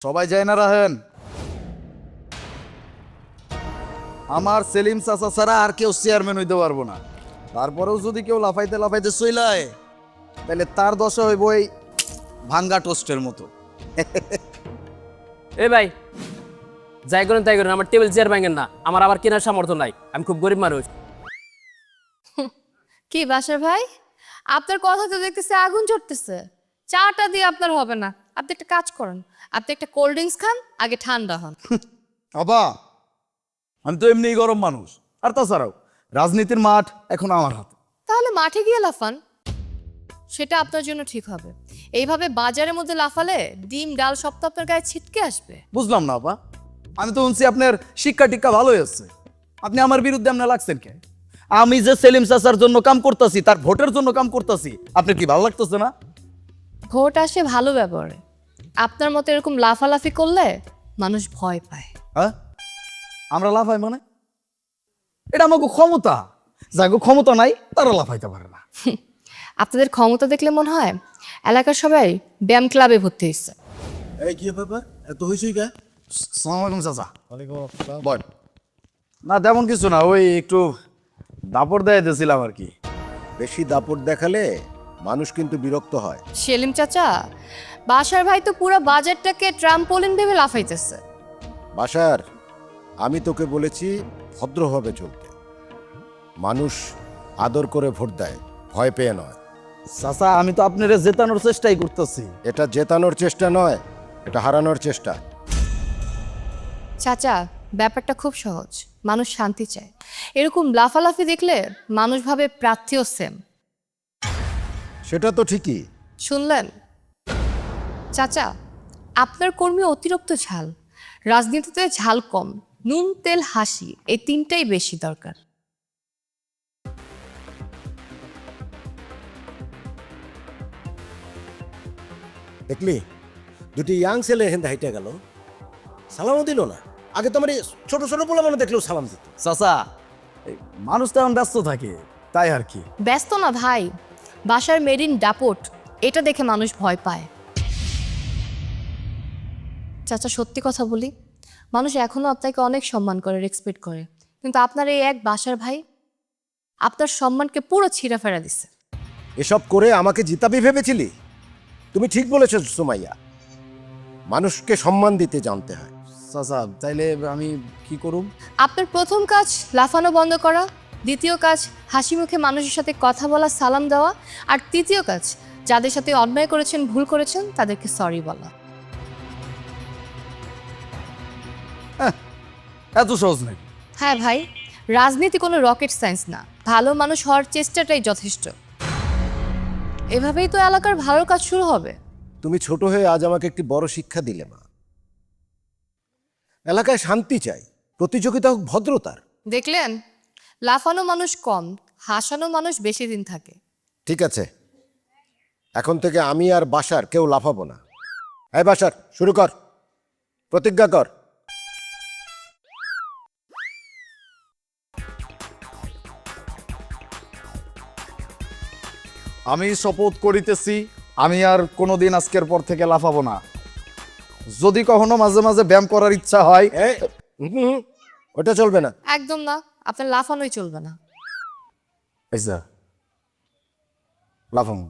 সবাই যায় না রাহেন। আমার সেলিম চাচা ছাড়া আর কেউ চেয়ারম্যান হইতে পারবো না। তারপরেও যদি কেউ লাফাইতে লাফাইতে চইলায় তাহলে তার দশা হইব এই ভাঙ্গা টোস্টের মতো। এ ভাই, যাই করেন তাই করেন, আমার টেবিল চেয়ার ভাঙেন না। আমার আবার কেনার সামর্থ্য নাই, আমি খুব গরিব মানুষ। কি বাসার ভাই, আপনার কথা তো দেখতেছে আগুন চড়তেছে। চাটা দিয়ে আপনার হবে না, আপনি একটা কাজ করেন, আপনি একটা কোল্ড ড্রিঙ্কস খান, আগে ঠান্ডা হন। আবা, আমি তো এমনিই গরম মানুষ। আর তাছাড়াও রাজনীতির মাঠ এখন আমার হাতে। তাহলে মাঠে গিয়ে লাফান, সেটা আপনার জন্য ঠিক হবে। এইভাবে বাজারের মধ্যে লাফালে ডিম ডাল সব তো আপনার গায়ে ছিটকে আসবে। বুঝলাম না আপা, আমি তো শুনছি আপনার শিক্ষা টিক্ষা ভালোই আছে। আপনি আমার বিরুদ্ধে আপনার লাগছেন কে? আমি যে সেলিম চাচার জন্য কাম করতেছি, তার ভোটের জন্য কাম করতেছি, আপনার কি ভালো লাগতেছে না? ভোট আসে ভালো ব্যবহারে, আপনার মতো এরকম লাফালাফি করলে মানুষ ভয় পায়। হ্যাঁ, আমরা লাফাই মানে? এটা আমাকে ক্ষমতা, যাগো ক্ষমতা নাই তারা লাফাইতে পারে না। আপনাদের ক্ষমতা দেখলে মনে হয় এলাকার সবাই ব্যায়াম ক্লাবে ভর্তি হয়েছে। এই কি ব্যাপার এত হইছই কা? আসসালামু আলাইকুম চাচা। ওয়ালাইকুম আসসালাম। বল। না তেমন কিছু না, ওই একটু দাপড় দেয় দিয়েছিলাম আর কি। বেশি দাপট দেখালে মানুষ কিন্তু বিরক্ত হয়। সেলিম চাচা, বাসার ভাই তো পুরো বাজারটাকে ট্রাম্পোলিন ভেবে লাফাইতেছে। বাসার, আমি তোকে বলেছি ভদ্রভাবে চলতে। মানুষ আদর করে ভোট দেয়, ভয় পেয়ে নয়। চাচা, আমি তো আপনারে জেতানোর চেষ্টাই করতেছি। এটা জেতানোর চেষ্টা নয়, এটা হারানোর চেষ্টা। চাচা, ব্যাপারটা খুব সহজ, মানুষ শান্তি চায়। এরকম লাফালাফি দেখলে মানুষ ভাবে প্রার্থীও সেম। সেটা তো ঠিকই। শুনলেন চাচা, আপনার কর্মী অতিরিক্ত ঝাল। রাজনীতিতে ঝাল কম, নুন তেল হাসি, এই তিনটাই বেশি দরকার। দেখলি, দুটি ইয়াং ছেলে হেন্দা হাইটে গেল, সালামও দিল না। আগে তো আমার এই ছোট ছোট পোলা মানে দেখলেও সালাম দিত। চাচা, এই মানুষ তো এখন ব্যস্ত থাকে, তাই আর কি। ব্যস্ত না ভাই, বাসার মেরিন ডাপট, এটা দেখে মানুষ ভয় পায়। চাচা সত্যি কথা বলি, মানুষ এখনো আপনাকে অনেক সম্মান করে, রেসপেক্ট করে, কিন্তু আপনার এই এক বাসার ভাই আপনার সম্মানকে পুরো ছিঁড়া ফেরা দিছে। এসব করে আমাকে জিতাবি ভেবেছিলি? তুমি ঠিক বলেছ সুমাইয়া, মানুষকে সম্মান দিতে জানতে হয়। চাচা, তাইলে আমি কি করুম? আপনার প্রথম কাজ লাফানো বন্ধ করা, দ্বিতীয় কাজ হাসি মুখে মানুষের সাথে কথা বলা, সালাম দেওয়া, আর তৃতীয় কাজ যাদের সাথে অন্যায় করেছেন, ভুল করেছেন, তাদেরকে সরি বলা। এত সহজ নাকি? হ্যাঁ ভাই, রাজনীতি কোনো রকেট সায়েন্স না, ভালো মানুষ হওয়ার চেষ্টাটাই যথেষ্ট। এভাবেই তো এলাকার ভালো কাজ শুরু হবে। তুমি ছোট হয়ে আজ আমাকে একটি বড় শিক্ষা দিলে মা। এলাকায় শান্তি চাই, প্রতিযোগিতা হোক ভদ্রতার। দেখলেন, লাফানো মানুষ কম, হাসানো মানুষ বেশি দিন থাকে। ঠিক আছে, এখন থেকে আমি আর বাসার কেউ লাফাবো না। এই বাসার, শুরু কর, প্রতিজ্ঞা কর। আমি শপথ করিতেছি, আমি আর কোনোদিন আজকের পর থেকে লাফাবো না। যদি কখনো মাঝে মাঝে ব্যায়াম করার ইচ্ছা হয়, এই, ওটা চলবে না। একদম না, আপনার লাফানোই চলবে না। আচ্ছা লাফাম।